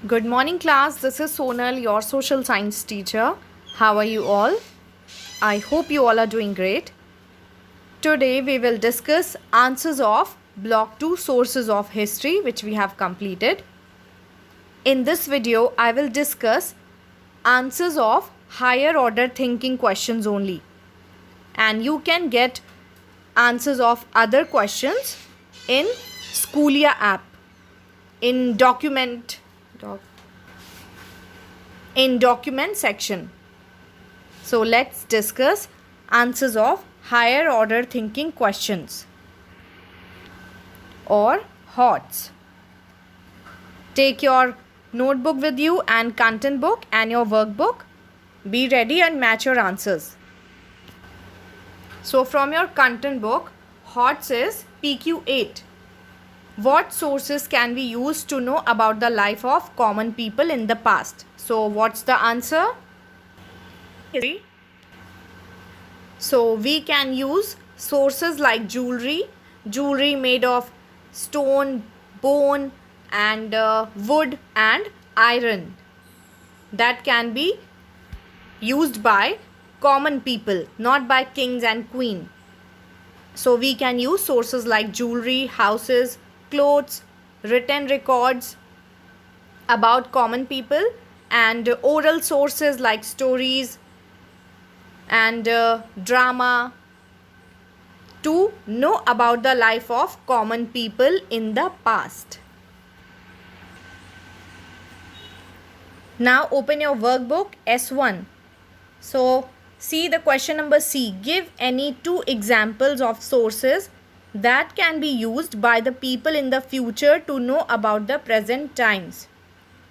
Good morning, class. This is Sonal, your social science teacher. How are you all? I hope you all are doing great. Today, we will discuss answers of Block 2 Sources of History, which we have completed. In this video, I will discuss answers of higher order thinking questions only. And you can get answers of other questions in Schoolia app, in document section. So let's discuss answers of higher order thinking questions or HOTS. Take your notebook with you and content book and your workbook. Be ready and match your answers. So from your content book, HOTS is PQ8. What sources can we use to know about the life of common people in the past? So what's the answer? So we can use sources like jewelry made of stone, bone and wood and iron. That can be used by common people, not by kings and queen. So we can use sources like jewelry, houses, clothes, written records about common people and oral sources like stories and drama to know about the life of common people in the past. Now open your workbook S1. So see the question number C. Give any two examples of sources that can be used by the people in the future to know about the present times.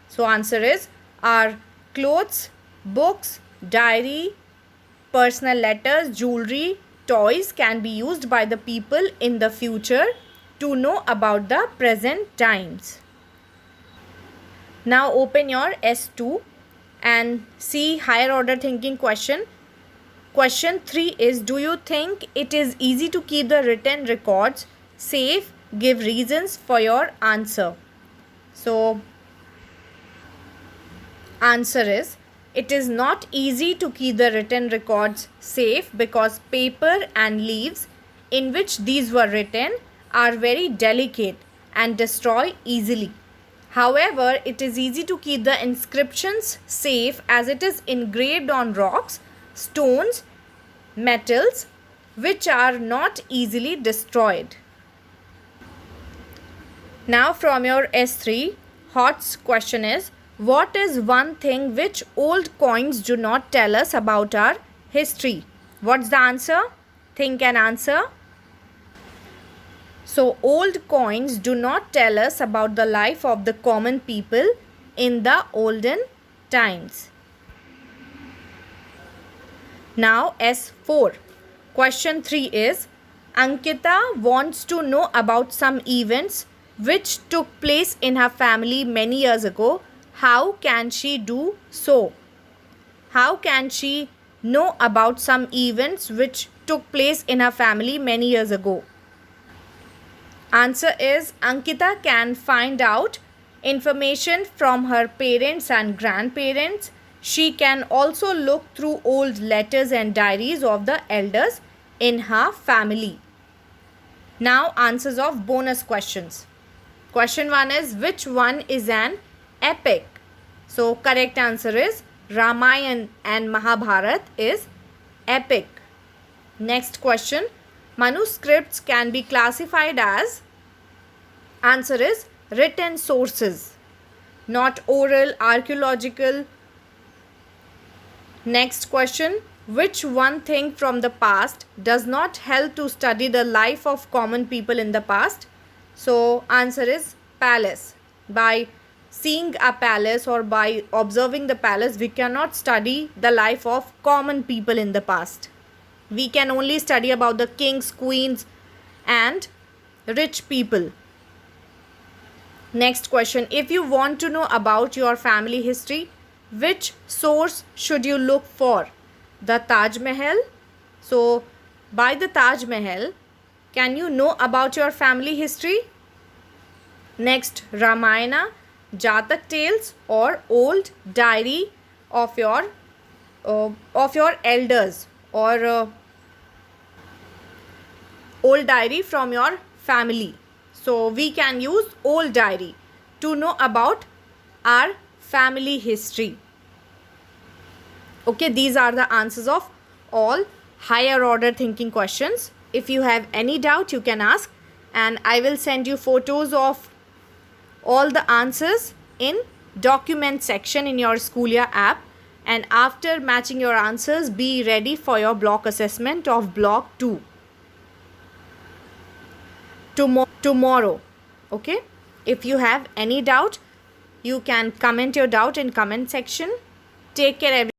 So answer is are clothes, books, diary, personal letters, jewelry, toys can be used by the people in the future to know about the present times. Now open your S2 and see higher order thinking question. Question 3 is, do you think it is easy to keep the written records safe? Give reasons for your answer. So answer is, it is not easy to keep the written records safe because paper and leaves in which these were written are very delicate and destroy easily. However, it is easy to keep the inscriptions safe as it is engraved on rocks, stones, metals which are not easily destroyed. Now from your S3, HOTS question is, what is one thing which old coins do not tell us about our history? What's the answer? Think and answer. So old coins do not tell us about the life of the common people in the olden times. Now S4. Question 3 is, Ankita wants to know about some events which took place in her family many years ago. How can she do so? How can she know about some events which took place in her family many years ago? Answer is, Ankita can find out information from her parents and grandparents. She can also look through old letters and diaries of the elders in her family. Now answers of bonus questions. Question 1 is, which one is an epic? So correct answer is Ramayana and Mahabharata is epic. Next question, manuscripts can be classified as, answer is written sources, not oral, archaeological. Next question, which one thing from the past does not help to study the life of common people in the past? So answer is palace. By seeing a palace or by observing the palace, we cannot study the life of common people in the past. We can only study about the kings, queens and rich people. Next question, if you want to know about your family history, which source should you look for? The Taj Mahal. So by the Taj Mahal, can you know about your family history? Next, Ramayana. Jatak tales or old diary of your elders, or old diary from your family. So we can use old diary to know about our family history. Okay, these are the answers of all higher order thinking questions. If you have any doubt, you can ask, and I will send you photos of all the answers in document section in your Schoolia app. And after matching your answers, be ready for your block assessment of block 2 tomorrow. Okay, if you have any doubt, you can comment your doubt in comment section. Take care, everyone.